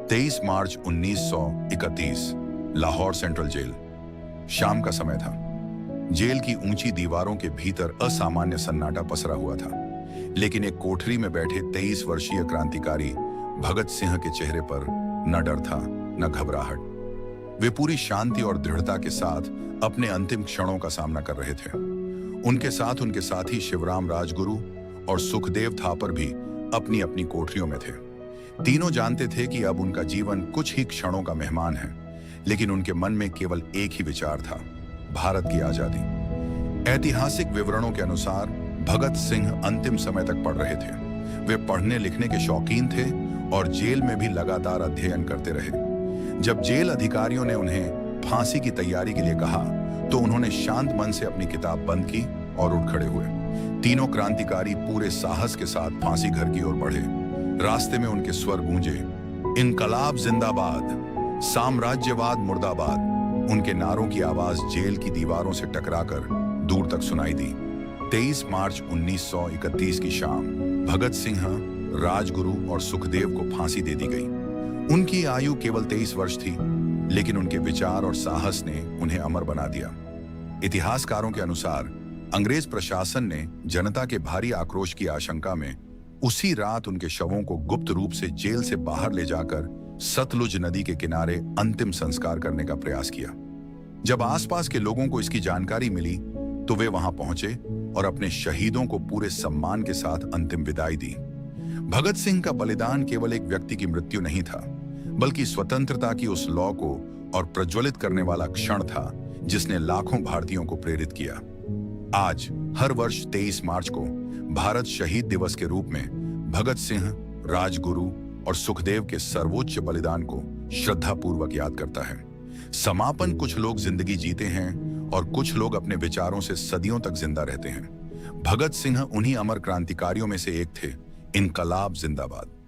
23 मार्च 1931 Lahore central jail. शाम का समय था। जेल की ऊंची दीवारों के भीतर असामान्य सन्नाटा पसरा हुआ था, लेकिन एक कोठरी में बैठे 23 वर्षीय क्रांतिकारी भगत सिंह के चेहरे पर न डर था न घबराहट। वे पूरी शांति और दृढ़ता के साथ अपने अंतिम क्षणों का सामना कर रहे थे। उनके साथ उनके साथी शिवराम राजगुरु और सुखदेव थापर भी अपनी अपनी कोठरियों में थे। तीनों जानते थे कि अब उनका जीवन कुछ ही क्षणों का मेहमान है, लेकिन उनके मन में केवल एक ही विचार था, भारत की आजादी। ऐतिहासिक विवरणों के अनुसार भगत सिंह अंतिम समय तक पढ़ रहे थे। वे पढ़ने लिखने के शौकीन थे और जेल में भी लगातार अध्ययन करते रहे। जब जेल अधिकारियों ने उन्हें फांसी की तैयारी के लिए कहा, तो उन्होंने शांत मन से अपनी किताब बंद की और उठ खड़े हुए। तीनों क्रांतिकारी पूरे साहस के साथ फांसी घर की ओर बढ़े। रास्ते में उनके स्वर गूंजे, इनकलाब जिंदाबाद, साम्राज्यवाद मुर्दाबाद। उनके नारों की आवाज जेल की दीवारों से टकराकर दूर तक सुनाई दी। 23 मार्च 1931 की शाम भगत सिंह, राजगुरु और सुखदेव को फांसी दे दी गई। उनकी आयु केवल 23 वर्ष थी, लेकिन उनके विचार और साहस ने उन्हें अमर बना दिया। इतिहासकारों के अनुसार अंग्रेज प्रशासन ने जनता के भारी आक्रोश की आशंका में उसी रात उनके शवों को गुप्त रूप से जेल से बाहर ले जाकर सतलुज नदी के किनारे अंतिम संस्कार करने का प्रयास किया। जब आसपास के लोगों को इसकी जानकारी मिली, तो वे वहां पहुंचे और अपने शहीदों को पूरे सम्मान के साथ अंतिम विदाई दी। भगत सिंह का बलिदान केवल एक व्यक्ति की मृत्यु नहीं था, बल्कि स्वतंत्रता की उस लौ को और प्रज्वलित करने वाला क्षण था जिसने लाखों भारतीयों को प्रेरित किया। आज हर वर्ष 23 मार्च को भारत शहीद दिवस के रूप में भगत सिंह, राजगुरु और सुखदेव के सर्वोच्च बलिदान को श्रद्धापूर्वक याद करता है। समापन कुछ लोग जिंदगी जीते हैं और कुछ लोग अपने विचारों से सदियों तक जिंदा रहते हैं। भगत सिंह उन्हीं अमर क्रांतिकारियों में से एक थे। इनकलाब जिंदाबाद।